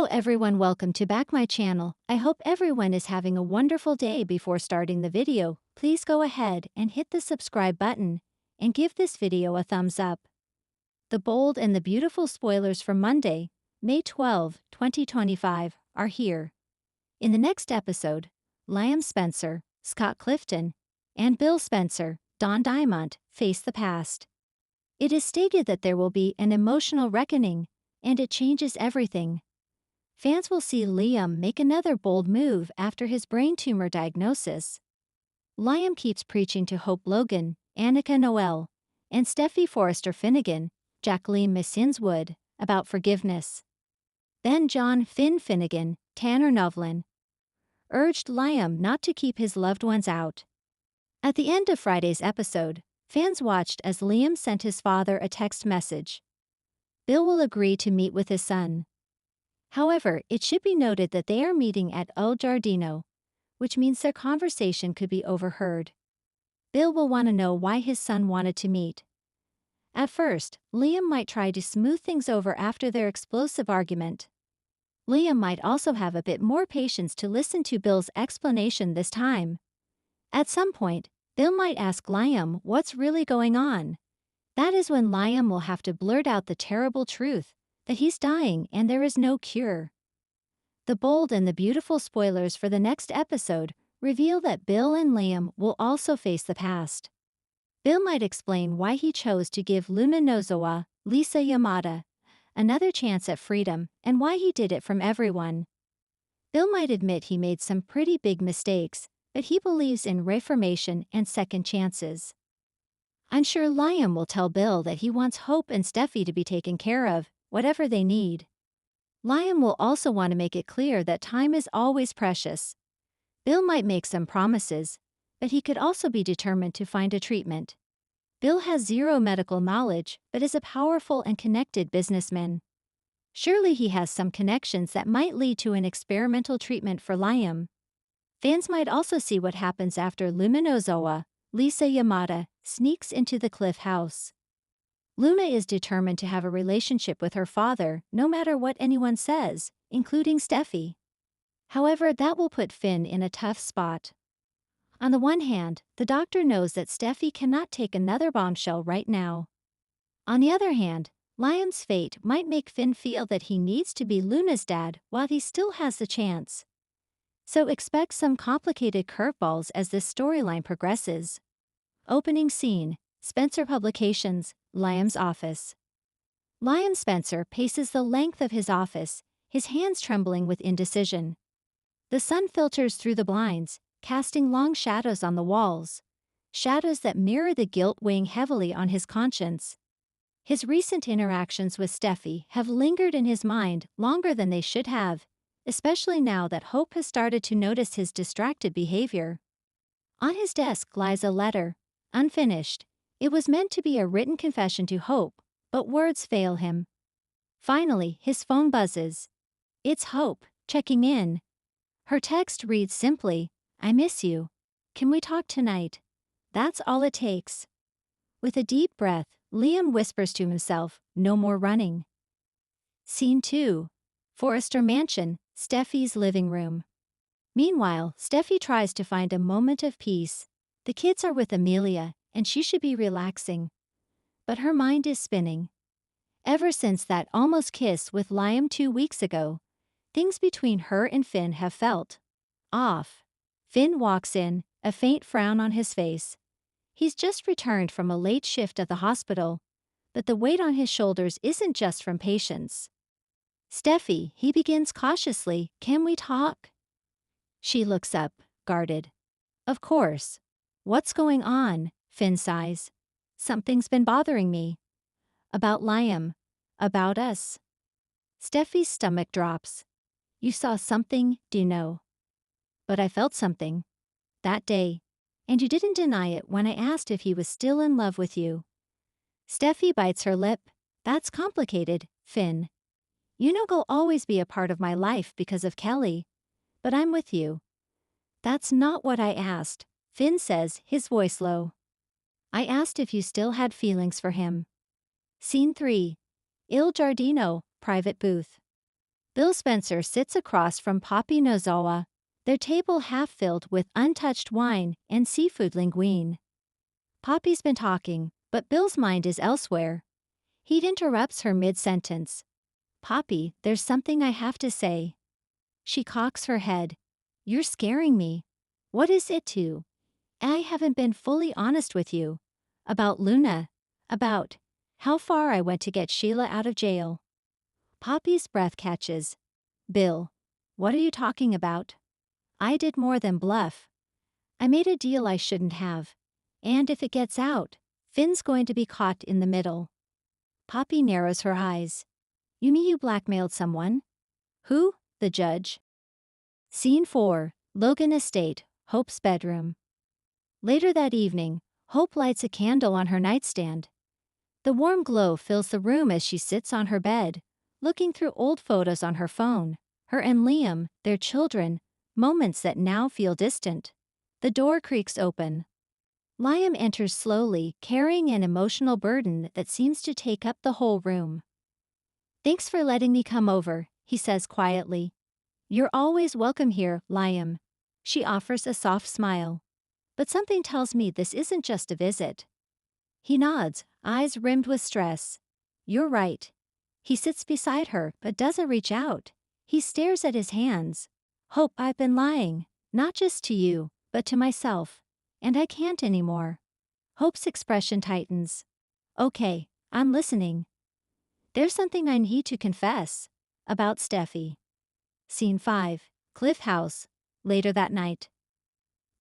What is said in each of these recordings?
Hello everyone, welcome to back my channel. I hope everyone is having a wonderful day. Before starting the video, please go ahead and hit the subscribe button and give this video a thumbs up. The bold and the beautiful spoilers for Monday, May 12, 2025 are here. In the next episode, Liam Spencer, Scott Clifton, and Bill Spencer, Don Diamond, face the past. It is stated that there will be an emotional reckoning, and it changes everything. Fans will see Liam make another bold move after his brain tumor diagnosis. Liam keeps preaching to Hope Logan, Annika Noel, and Steffi Forrester Finnegan, Jacqueline Missinswood, about forgiveness. Then John Finn Finnegan, Tanner Novlin, urged Liam not to keep his loved ones out. At the end of Friday's episode, fans watched as Liam sent his father a text message. Bill will agree to meet with his son. However, it should be noted that they are meeting at El Giardino, which means their conversation could be overheard. Bill will want to know why his son wanted to meet. At first, Liam might try to smooth things over after their explosive argument. Liam might also have a bit more patience to listen to Bill's explanation this time. At some point, Bill might ask Liam what's really going on. That is when Liam will have to blurt out the terrible truth, that he's dying and there is no cure. The bold and the beautiful spoilers for the next episode reveal that Bill and Liam will also face the past. Bill might explain why he chose to give Luna Nozawa, Lisa Yamada, another chance at freedom and why he did it from everyone. Bill might admit he made some pretty big mistakes, but he believes in reformation and second chances. I'm sure Liam will tell Bill that he wants Hope and Steffi to be taken care of, whatever they need. Liam will also want to make it clear that time is always precious. Bill might make some promises, but he could also be determined to find a treatment. Bill has zero medical knowledge but is a powerful and connected businessman. Surely he has some connections that might lead to an experimental treatment for Liam. Fans might also see what happens after Luna Nozawa, Lisa Yamada, sneaks into the Cliff house. Luna is determined to have a relationship with her father, no matter what anyone says, including Steffi. However, that will put Finn in a tough spot. On the one hand, the doctor knows that Steffi cannot take another bombshell right now. On the other hand, Liam's fate might make Finn feel that he needs to be Luna's dad while he still has the chance. So expect some complicated curveballs as this storyline progresses. Opening scene, Spencer Publications, Liam's office. Liam Spencer paces the length of his office, his hands trembling with indecision. The sun filters through the blinds, casting long shadows on the walls, shadows that mirror the guilt weighing heavily on his conscience. His recent interactions with Steffi have lingered in his mind longer than they should have, especially now that Hope has started to notice his distracted behavior. On his desk lies a letter, unfinished. It was meant to be a written confession to Hope, but words fail him. Finally, his phone buzzes. It's Hope, checking in. Her text reads simply, "I miss you. Can we talk tonight?" That's all it takes. With a deep breath, Liam whispers to himself, "No more running." Scene 2. Forrester Mansion, Steffi's living room. Meanwhile, Steffi tries to find a moment of peace. The kids are with Amelia, and she should be relaxing. But her mind is spinning. Ever since that almost kiss with Liam 2 weeks ago, things between her and Finn have felt off. Finn walks in, a faint frown on his face. He's just returned from a late shift at the hospital, but the weight on his shoulders isn't just from patients. "Steffi," he begins cautiously, "can we talk?" She looks up, guarded. "Of course. What's going on?" Finn sighs. "Something's been bothering me." "About Liam. About us." Steffi's stomach drops. "You saw something, do you know?" "But I felt something. That day. And you didn't deny it when I asked if he was still in love with you." Steffi bites her lip. "That's complicated, Finn. You know he'll always be a part of my life because of Kelly. But I'm with you." "That's not what I asked," Finn says, his voice low. "I asked if you still had feelings for him." Scene 3. Il Giardino, private booth. Bill Spencer sits across from Poppy Nozawa, their table half filled with untouched wine and seafood linguine. Poppy's been talking, but Bill's mind is elsewhere. He interrupts her mid-sentence. "Poppy, there's something I have to say." She cocks her head. "You're scaring me." "What is it to?" "I haven't been fully honest with you. About Luna. About how far I went to get Sheila out of jail." Poppy's breath catches. "Bill, what are you talking about?" "I did more than bluff. I made a deal I shouldn't have. And if it gets out, Finn's going to be caught in the middle." Poppy narrows her eyes. "You mean you blackmailed someone?" "Who?" "The judge." Scene 4, Logan Estate, Hope's bedroom. Later that evening, Hope lights a candle on her nightstand. The warm glow fills the room as she sits on her bed, looking through old photos on her phone, her and Liam, their children, moments that now feel distant. The door creaks open. Liam enters slowly, carrying an emotional burden that seems to take up the whole room. "Thanks for letting me come over," he says quietly. "You're always welcome here, Liam." She offers a soft smile. "But something tells me this isn't just a visit." He nods, eyes rimmed with stress. "You're right." He sits beside her but doesn't reach out. He stares at his hands. "Hope, I've been lying, not just to you, but to myself. And I can't anymore." Hope's expression tightens. "Okay, I'm listening." "There's something I need to confess. About Steffi." Scene 5, Cliff House, later that night.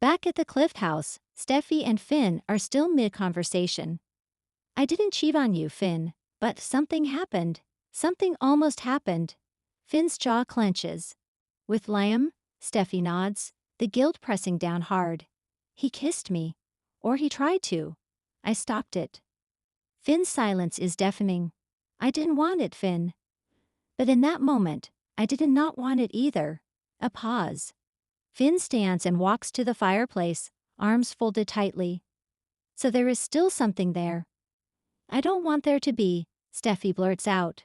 Back at the Cliff House, Steffi and Finn are still mid-conversation. "I didn't cheat on you, Finn, but something happened. Something almost happened." Finn's jaw clenches. "With Liam?" Steffi nods, the guilt pressing down hard. "He kissed me. Or he tried to. I stopped it." Finn's silence is deafening. "I didn't want it, Finn." But in that moment, I did not want it either. A pause. Finn stands and walks to the fireplace, arms folded tightly. "So there is still something there." "I don't want there to be," Steffi blurts out.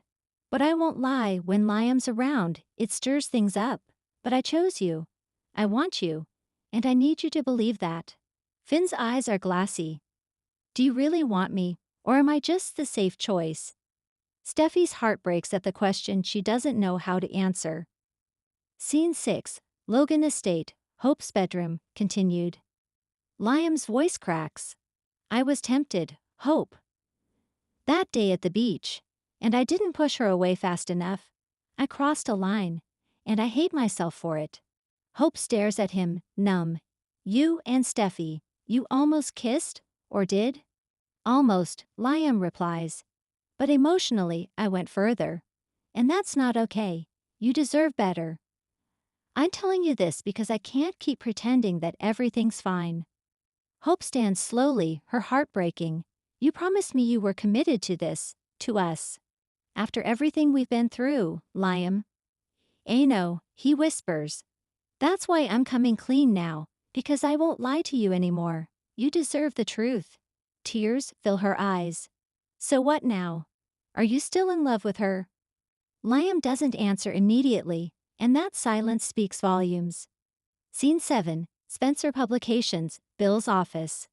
"But I won't lie, when Liam's around, it stirs things up. But I chose you. I want you. And I need you to believe that." Finn's eyes are glassy. "Do you really want me, or am I just the safe choice?" Steffi's heart breaks at the question she doesn't know how to answer. Scene 6, Logan Estate, Hope's bedroom, continued. Liam's voice cracks. "I was tempted, Hope. That day at the beach. And I didn't push her away fast enough. I crossed a line. And I hate myself for it." Hope stares at him, numb. "You and Steffi, you almost kissed, or did?" "Almost," Liam replies. "But emotionally, I went further. And that's not okay. You deserve better. I'm telling you this because I can't keep pretending that everything's fine." Hope stands slowly, her heart breaking. "You promised me you were committed to this, to us. After everything we've been through, Liam." "I know," he whispers. "That's why I'm coming clean now, because I won't lie to you anymore. You deserve the truth." Tears fill her eyes. "So what now? Are you still in love with her?" Liam doesn't answer immediately, and that silence speaks volumes. Scene 7, Spencer Publications, Bill's office.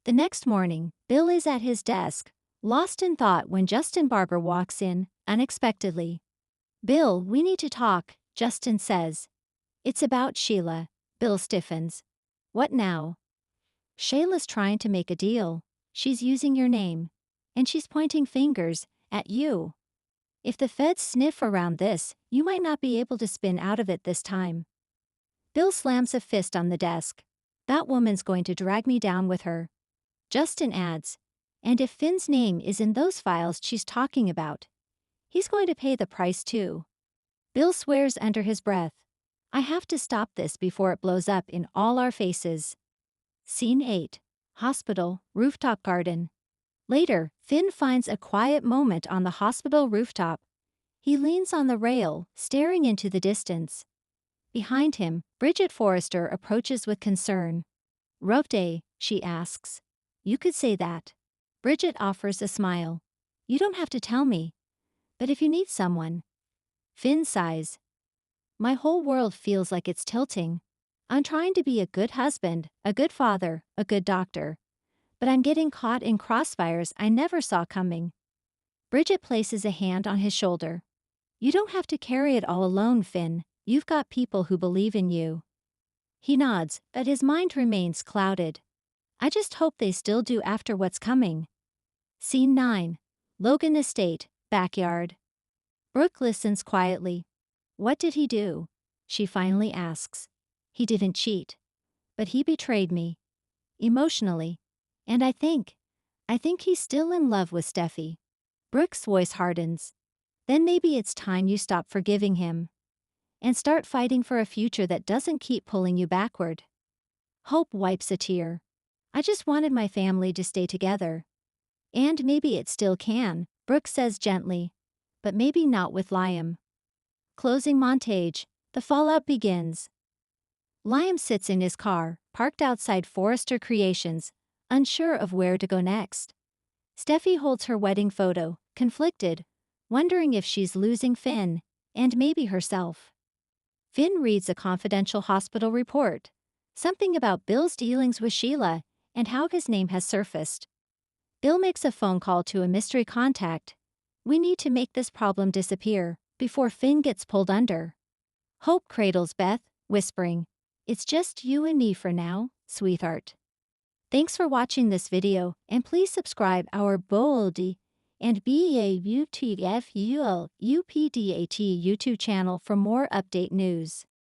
The next morning, Bill is at his desk, lost in thought when Justin Barber walks in, unexpectedly. "Bill, we need to talk," Justin says. "It's about Sheila." Bill stiffens. "What now?" "Sheila's trying to make a deal. She's using your name. And she's pointing fingers at you. If the feds sniff around this, you might not be able to spin out of it this time." Bill slams a fist on the desk. "That woman's going to drag me down with her." Justin adds, "And if Finn's name is in those files she's talking about, he's going to pay the price too." Bill swears under his breath. "I have to stop this before it blows up in all our faces." Scene 8, Hospital, Rooftop Garden. Later, Finn finds a quiet moment on the hospital rooftop. He leans on the rail, staring into the distance. Behind him, Bridget Forrester approaches with concern. "Rough day," she asks. "You could say that." Bridget offers a smile. "You don't have to tell me. But if you need someone." Finn sighs. My whole world feels like it's tilting. I'm trying to be a good husband, a good father, a good doctor. But I'm getting caught in crossfires I never saw coming. Bridget places a hand on his shoulder. You don't have to carry it all alone, Finn. You've got people who believe in you. He nods, but his mind remains clouded. I just hope they still do after what's coming. Scene 9. Logan Estate, backyard. Brooke listens quietly. What did he do? She finally asks. He didn't cheat. But he betrayed me. Emotionally. And I think he's still in love with Steffi. Brooke's voice hardens. Then maybe it's time you stop forgiving him. And start fighting for a future that doesn't keep pulling you backward. Hope wipes a tear. I just wanted my family to stay together. And maybe it still can, Brooke says gently. But maybe not with Liam. Closing montage. The fallout begins. Liam sits in his car, parked outside Forrester Creations, unsure of where to go next. Steffi holds her wedding photo, conflicted, wondering if she's losing Finn, and maybe herself. Finn reads a confidential hospital report, something about Bill's dealings with Sheila and how his name has surfaced. Bill makes a phone call to a mystery contact. We need to make this problem disappear before Finn gets pulled under. Hope cradles Beth, whispering, "It's just you and me for now, sweetheart." Thanks for watching this video, and please subscribe our Boldy and BAUTFULUPDAT YouTube channel for more update news.